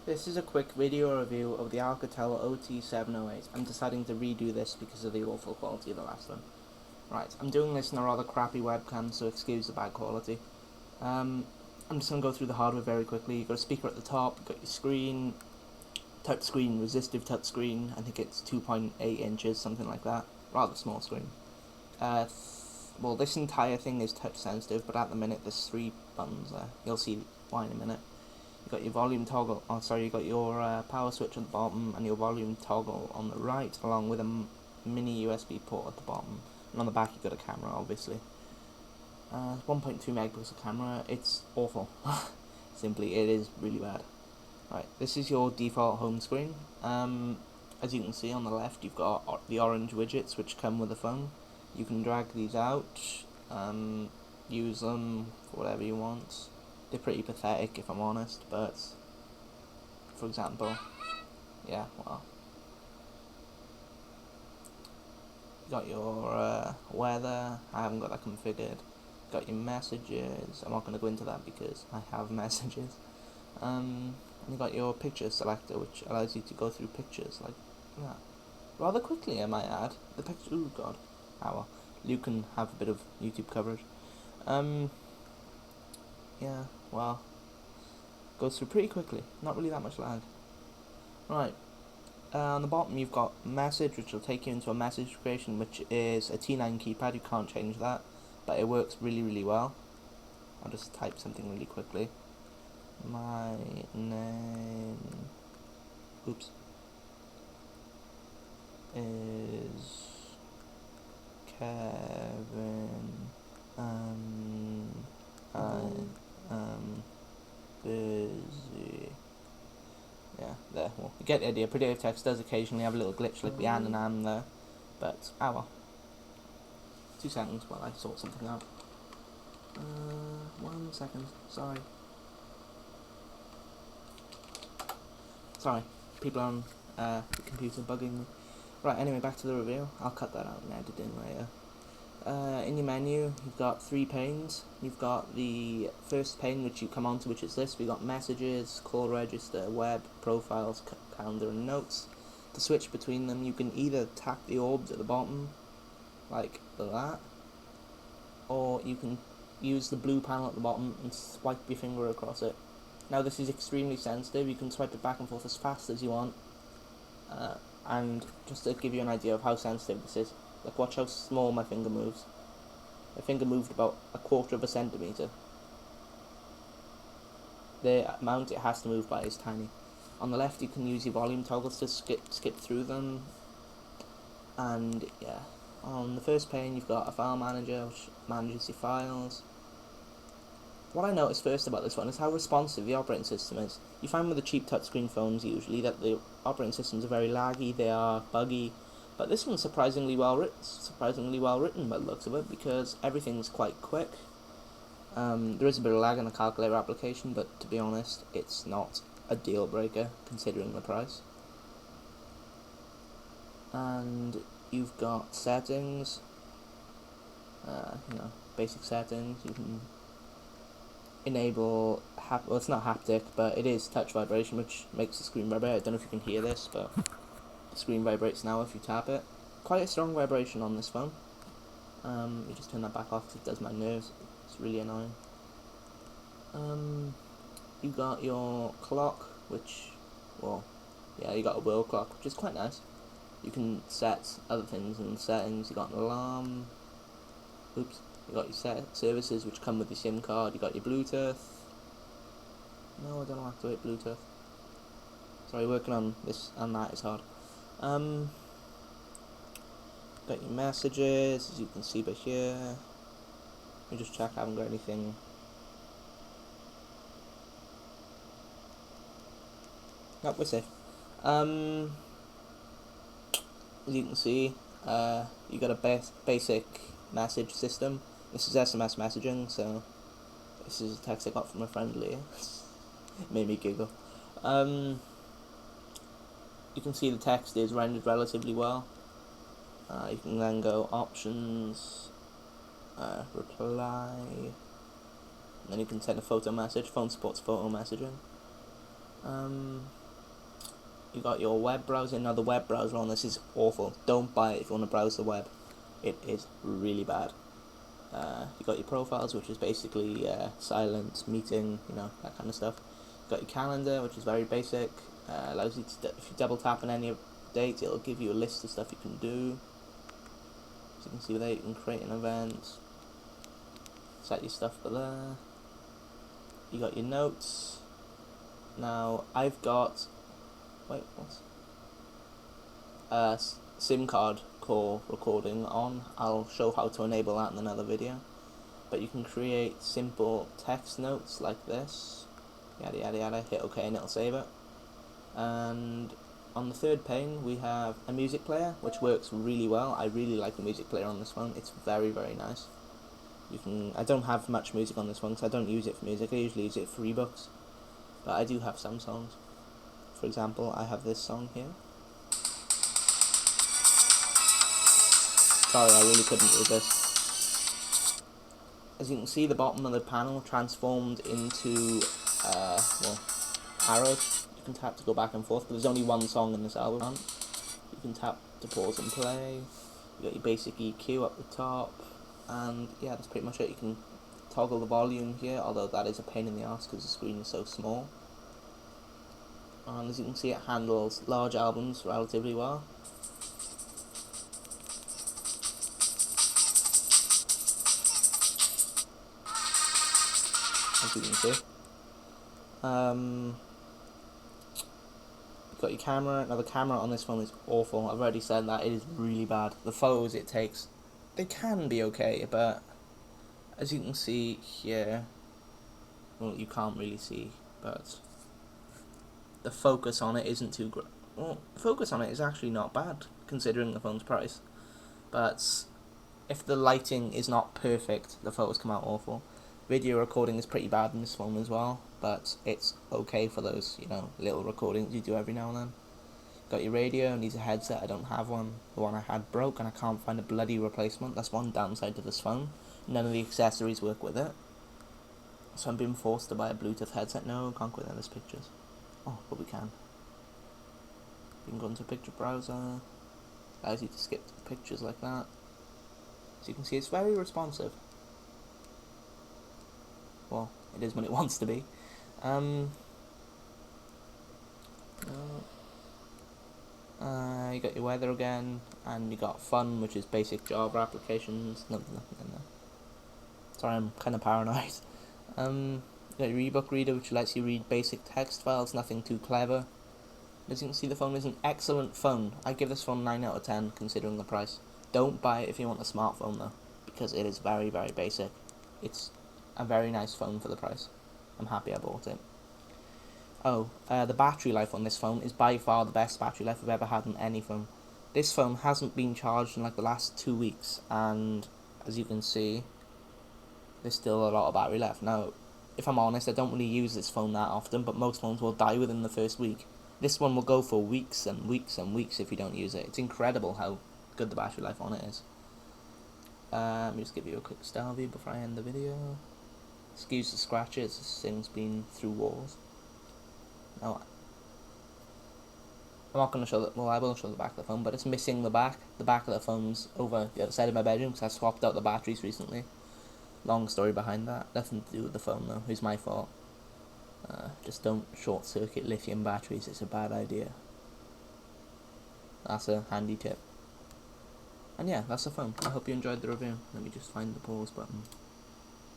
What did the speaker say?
This is a quick video review of the Alcatel OT708. I'm deciding to redo this because of the awful quality of the last one. Right, I'm doing this in a rather crappy webcam, so excuse the bad quality. I'm just going to go through the hardware very quickly. You've got a speaker at the top, you've got your screen, touchscreen, resistive touchscreen. I think it's 2.8 inches, something like that. Rather small screen. Well, this entire thing is touch sensitive, but at the minute there's 3 buttons there. You'll see why in a minute. You've got your volume toggle, you've got your power switch at the bottom and your volume toggle on the right, along with a mini USB port at the bottom. And on the back you've got a camera, obviously. 1.2 megapixel camera, it's awful. Simply, it is really bad. Right, this is your default home screen. As you can see on the left, you've got the orange widgets which come with the phone. You can drag these out, use them for whatever you want. They're pretty pathetic, if I'm honest, but for example, yeah, well, you got your weather. I haven't got that configured. Got your messages. I'm not going to go into that because I have messages. And you got your picture selector, which allows you to go through pictures like that rather quickly, I might add. The picture, oh god, well, you can have a bit of YouTube coverage. Yeah, well, goes through pretty quickly, not really that much lag. Right, on the bottom you've got message, which will take you into a message creation, which is a T9 keypad. You can't change that, but it works really well. I'll just type something really quickly. My name, oops, is Kevin. I am busy. Yeah, there. Well, you get the idea. Predictive text does occasionally have a little glitch like the and am there, but well. 2 seconds while I sort something out. 1 second. Sorry. People on the computer bugging me. Right. Anyway, back to the review. I'll cut that out and edit in later. In your menu, you've got 3 panes. You've got the first pane, which you come onto, which is this. We've got messages, call register, web, profiles, calendar, and notes. To switch between them, you can either tap the orbs at the bottom, like that, or you can use the blue panel at the bottom and swipe your finger across it. Now, this is extremely sensitive. You can swipe it back and forth as fast as you want. And just to give you an idea of how sensitive this is, like, watch how small my finger moves. My finger moved about 1/4 of a centimetre. The amount it has to move by is tiny. On the left, you can use your volume toggles to skip through them. And yeah, on the first pane, you've got a file manager which manages your files. What I noticed first about this one is how responsive the operating system is. You find with the cheap touchscreen phones usually that the operating systems are very laggy, they are buggy, but this one's surprisingly well written by the looks of it, because everything's quite quick. There is a bit of lag in the calculator application, but to be honest, it's not a deal breaker considering the price. And you've got settings, basic settings. You can enable well, it's not haptic, but it is touch vibration, which makes the screen vibrate. I don't know if you can hear this, but the screen vibrates now if you tap it. Quite a strong vibration on this phone. You just turn that back off because it does my nerves. It's really annoying. You got your clock, which, well, yeah, you got a world clock, which is quite nice. You can set other things in settings. You got an alarm. Oops. You got your services which come with your SIM card. You got your Bluetooth. No, I don't activate Bluetooth. Sorry, working on this and that is hard. Got your messages, as you can see by here. Let me just check I haven't got anything. Nope, we're safe. As you can see, you got a basic message system. This is SMS messaging, so this is a text I got from a friend Leah. It made me giggle. You can see the text is rendered relatively well. You can then go options, reply, and then you can send a photo message. Phone supports photo messaging. You got your web browser. Now the web browser on this is awful. Don't buy it if you want to browse the web. It is really bad. You got your profiles, which is basically silent, meeting, you know, that kind of stuff. You got your calendar, which is very basic. Allows you to, if you double tap on any date, it'll give you a list of stuff you can do. As you can see there, you can create an event, set your stuff below. You got your notes. Now I've got, wait, what? SIM card call recording on. I'll show how to enable that in another video. But you can create simple text notes like this. Yada yada yada. Hit OK and it'll save it. And on the third pane we have a music player, which works really well. I really like the music player on this phone. It's very nice. You can. I don't have much music on this phone because I don't use it for music. I usually use it for ebooks. But I do have some songs. For example, I have this song here. Sorry, I really couldn't read this. As you can see, the bottom of the panel transformed into arrows. You can tap to go back and forth, but there's only one song in this album. You can tap to pause and play. You got your basic EQ up the top, and yeah, that's pretty much it. You can toggle the volume here, although that is a pain in the ass because the screen is so small. And as you can see, it handles large albums relatively well. As you can see. You've got your camera. Now the camera on this phone is awful. I've already said that. It is really bad. The photos it takes, they can be okay, but as you can see here, well, you can't really see, but the focus on it isn't too great. Well, focus on it is actually not bad considering the phone's price, but if the lighting is not perfect, the photos come out awful. Video recording is pretty bad in this phone as well, but it's okay for those, you know, little recordings you do every now and then. Got your radio, needs a headset. I don't have one. The one I had broke and I can't find a bloody replacement. That's one downside to this phone. None of the accessories work with it, so I'm being forced to buy a Bluetooth headset. No, can't go in those pictures. Oh, but we can. You can go into a picture browser. Allows you to skip pictures like that. As you can see, it's very responsive. Well, it is when it wants to be. You got your weather again, and you got fun, which is basic Java applications. Nothing in there. Sorry, I'm kind of paranoid. You got your ebook reader, which lets you read basic text files, nothing too clever. As you can see, the phone is an excellent phone. I give this phone 9 out of 10 considering the price. Don't buy it if you want a smartphone though, because it is very basic. It's a very nice phone for the price. I'm happy I bought it. Oh, the battery life on this phone is by far the best battery life I've ever had on any phone. This phone hasn't been charged in like the last 2 weeks, and as you can see, there's still a lot of battery left. Now, if I'm honest, I don't really use this phone that often, but most phones will die within the first week. This one will go for weeks and weeks and weeks if you don't use it. It's incredible how good the battery life on it is. Let me just give you a quick style view before I end the video. Excuse the scratches, this thing's been through walls. Now, I'm not going to show the, well, I will show the back of the phone, but it's missing the back. The back of the phone's over the other side of my bedroom because I swapped out the batteries recently. Long story behind that. Nothing to do with the phone though. It's my fault. Just don't short circuit lithium batteries. It's a bad idea. That's a handy tip. And yeah, that's the phone. I hope you enjoyed the review. Let me just find the pause button.